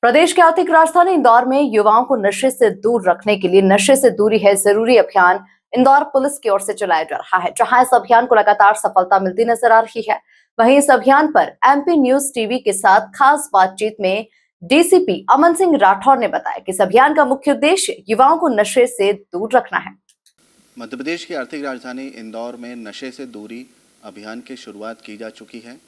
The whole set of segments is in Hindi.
प्रदेश की आर्थिक राजधानी इंदौर में युवाओं को नशे से दूर रखने के लिए नशे से दूरी है जरूरी अभियान इंदौर पुलिस की ओर से चलाया जा रहा है। जहां इस अभियान को लगातार सफलता मिलती नजर आ रही है, वहीं इस अभियान पर एमपी न्यूज टीवी के साथ खास बातचीत में डीसीपी अमन सिंह राठौर ने बताया कि इस अभियान का मुख्य उद्देश्य युवाओं को नशे से दूर रखना है। मध्य प्रदेश की आर्थिक राजधानी इंदौर में नशे से दूरी अभियान की शुरुआत की जा चुकी है।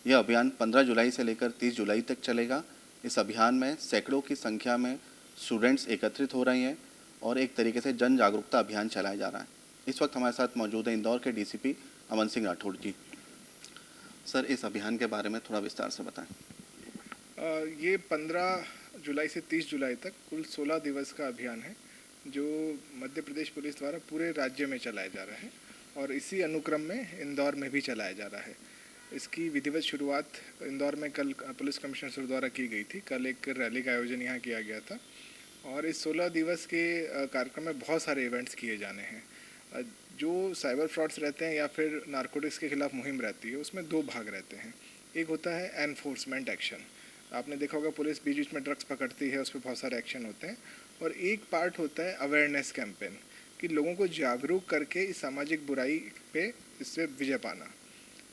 यह अभियान 15 जुलाई से लेकर 30 जुलाई तक चलेगा। इस अभियान में सैकड़ों की संख्या में स्टूडेंट्स एकत्रित हो रहे हैं और एक तरीके से जन जागरूकता अभियान चलाया जा रहा है। इस वक्त हमारे साथ मौजूद है इंदौर के डीसीपी अमन सिंह राठौड़ जी। सर, इस अभियान के बारे में थोड़ा विस्तार से बताएं। ये 15 जुलाई से 30 जुलाई तक कुल 16 दिवस का अभियान है जो मध्य प्रदेश पुलिस द्वारा पूरे राज्य में चलाया जा रहा है और इसी अनुक्रम में इंदौर में भी चलाया जा रहा है। इसकी विधिवत शुरुआत इंदौर में कल पुलिस कमिश्नर द्वारा की गई थी। कल एक रैली का आयोजन यहाँ किया गया था और इस 16 दिवस के कार्यक्रम में बहुत सारे इवेंट्स किए जाने हैं। जो साइबर फ्रॉड्स रहते हैं या फिर नारकोटिक्स के खिलाफ मुहिम रहती है, उसमें दो भाग रहते हैं। एक होता है एनफोर्समेंट एक्शन। आपने देखा होगा पुलिस बीच बीच में ड्रग्स पकड़ती है, उस पर बहुत सारे एक्शन होते हैं। और एक पार्ट होता है अवेयरनेस कैंपेन, कि लोगों को जागरूक करके इस सामाजिक बुराई पे इससे विजय पाना।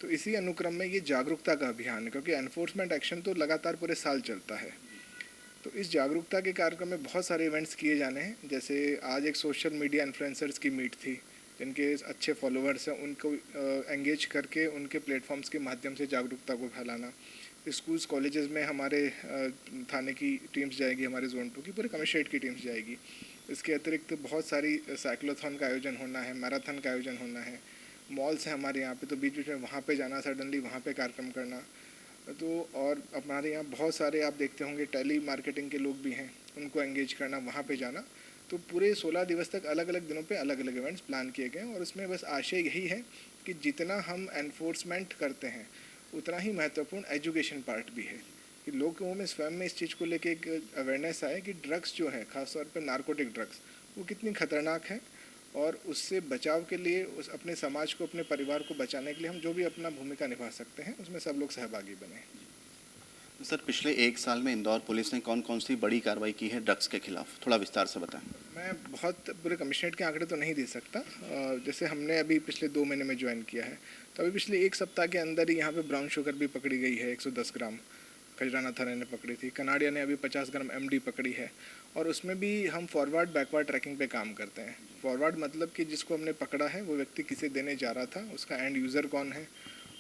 तो इसी अनुक्रम में ये जागरूकता का अभियान है, क्योंकि एनफोर्समेंट एक्शन तो लगातार पूरे साल चलता है। तो इस जागरूकता के कार्यक्रम में बहुत सारे इवेंट्स किए जाने हैं। जैसे आज एक सोशल मीडिया इन्फ्लुएंसर्स की मीट थी, जिनके अच्छे फॉलोअर्स हैं, उनको एंगेज करके उनके प्लेटफॉर्म्स के माध्यम से जागरूकता को फैलाना। स्कूल्स कॉलेजेस में हमारे थाने की टीम्स जाएगी, हमारे जोन 2 की पूरे कमिश्नरेट की टीम्स जाएगी। इसके अतिरिक्त बहुत सारी साइक्लोथॉन का आयोजन होना है, मैराथन का आयोजन होना है। मॉल्स हैं हमारे यहाँ पे, तो बीच बीच में वहाँ पे जाना, सडनली वहाँ पे कार्यक्रम करना। तो और हमारे यहाँ बहुत सारे आप देखते होंगे टेली मार्केटिंग के लोग भी हैं, उनको एंगेज करना, वहाँ पे जाना। तो पूरे 16 दिवस तक अलग अलग दिनों पे अलग अलग इवेंट्स प्लान किए गए हैं और उसमें बस आशय यही है कि जितना हम एनफोर्समेंट करते हैं उतना ही महत्वपूर्ण एजुकेशन पार्ट भी है, कि लोगों में स्वयं में इस चीज़ को लेके एक अवेयरनेस आए कि ड्रग्स जो है, ख़ासतौर पर नारकोटिक ड्रग्स, वो कितनी खतरनाक है और उससे बचाव के लिए उस अपने समाज को, अपने परिवार को बचाने के लिए हम जो भी अपना भूमिका निभा सकते हैं, उसमें सब लोग सहभागी बने। सर, पिछले एक साल में इंदौर पुलिस ने कौन कौन सी बड़ी कार्रवाई की है ड्रग्स के खिलाफ, थोड़ा विस्तार से बताएं। मैं बहुत पूरे कमिश्नरेट के आंकड़े तो नहीं दे सकता। जैसे हमने अभी पिछले 2 महीने में ज्वाइन किया है, तो अभी पिछले 1 सप्ताह के अंदर ही यहाँ पे ब्राउन शुगर भी पकड़ी गई है, 110 ग्राम खजराना थाने ने पकड़ी थी। कनाडिया ने अभी 50 ग्राम एमडी पकड़ी है और उसमें भी हम फॉरवर्ड बैकवर्ड ट्रैकिंग पे काम करते हैं। फॉरवर्ड मतलब कि जिसको हमने पकड़ा है वो व्यक्ति किसे देने जा रहा था, उसका एंड यूज़र कौन है,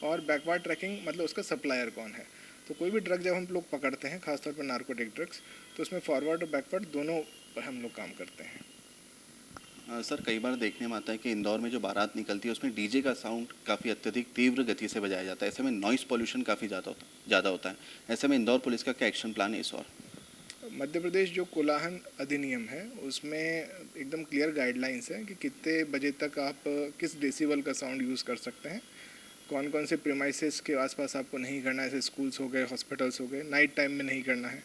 और बैकवर्ड ट्रैकिंग मतलब उसका सप्लायर कौन है। तो कोई भी ड्रग जब हम लोग पकड़ते हैं, खासतौर पर नार्कोटिक ड्रग्स, तो उसमें फॉरवर्ड और बैकवर्ड दोनों पर हम लोग काम करते हैं। सर, कई बार देखने में आता है कि इंदौर में जो बारात निकलती है उसमें डीजे का साउंड काफ़ी अत्यधिक तीव्र गति से बजाया जाता है। ऐसे में नॉइस पॉल्यूशन काफ़ी ज़्यादा होता है। ऐसे में इंदौर पुलिस का क्या एक्शन प्लान है इस और? मध्य प्रदेश जो कोलाहन अधिनियम है उसमें एकदम क्लियर गाइडलाइंस है कि कितने बजे तक आप किस डेसिबल का साउंड यूज़ कर सकते हैं, कौन कौन से प्रीमाइसेस के आसपास आपको नहीं करना है, जैसे स्कूल्स हो गए, हॉस्पिटल्स हो गए, नाइट टाइम में नहीं करना है।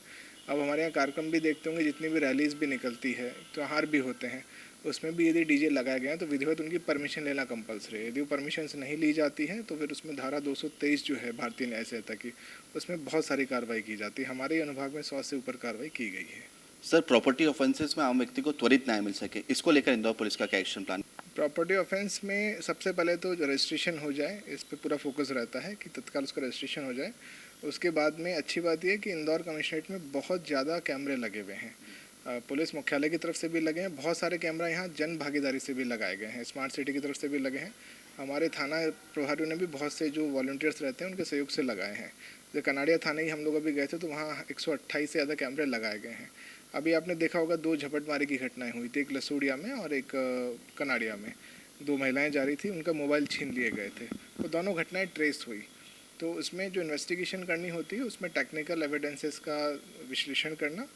अब हमारे यहाँ कार्यक्रम भी देखते होंगे, जितनी भी रैलीज भी निकलती है, त्योहार भी होते हैं, उसमें भी यदि डीजे लगाए गए हैं तो विधिवत उनकी परमिशन लेना कंपलसरी है। यदि वो परमिशन नहीं ली जाती है तो फिर उसमें धारा 223 जो है भारतीय न्याय संहिता की, उसमें बहुत सारी कार्रवाई की जाती है। हमारे अनुभाग में 100 से ऊपर कार्रवाई की गई है। सर, प्रॉपर्टी ऑफेंसेस में आम व्यक्ति को त्वरित न्याय मिल सके, इसको लेकर इंदौर पुलिस का क्या एक्शन प्लान? प्रॉपर्टी ऑफेंस में सबसे पहले तो रजिस्ट्रेशन हो जाए, इस पर पूरा फोकस रहता है कि तत्काल उसका रजिस्ट्रेशन हो जाए। उसके बाद में अच्छी बात यह है कि इंदौर कमिश्नरेट में बहुत ज़्यादा कैमरे लगे हुए हैं। पुलिस मुख्यालय की तरफ से भी लगे हैं, बहुत सारे कैमरा यहाँ जन भागीदारी से भी लगाए गए हैं, स्मार्ट सिटी की तरफ से भी लगे हैं। हमारे थाना प्रभारियों ने भी बहुत से जो वॉलंटियर्स रहते हैं उनके सहयोग से लगाए हैं। जैसे कनाडिया थाने ही हम लोग अभी गए थे तो वहाँ 128 से ज़्यादा कैमरे लगाए गए हैं। अभी आपने देखा होगा 2 झपटमारी की घटनाएं हुई थी, एक लसूड़िया में और एक कनाडिया में। 2 महिलाएं जा रही थी, उनका मोबाइल छीन लिए गए थे, तो दोनों घटनाएं ट्रेस हुई। तो उसमें जो इन्वेस्टिगेशन करनी होती है उसमें टेक्निकल एविडेंसेस का विश्लेषण करना,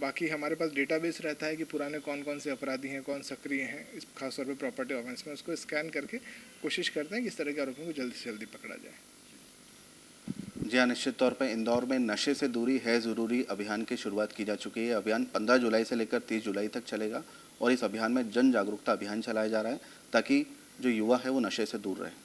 बाकी हमारे पास डेटाबेस रहता है कि पुराने कौन कौन से अपराधी हैं, कौन सक्रिय हैं, इस खासतौर पर प्रॉपर्टी ऑफेंस में, उसको स्कैन करके कोशिश करते हैं कि इस तरह के आरोपियों को जल्दी से जल्दी पकड़ा जाए। जी हाँ, निश्चित तौर पर इंदौर में नशे से दूरी है ज़रूरी अभियान की शुरुआत की जा चुकी है। अभियान 15 जुलाई से लेकर 30 जुलाई तक चलेगा और इस अभियान में जन जागरूकता अभियान चलाया जा रहा है ताकि जो युवा है वो नशे से दूर रहे।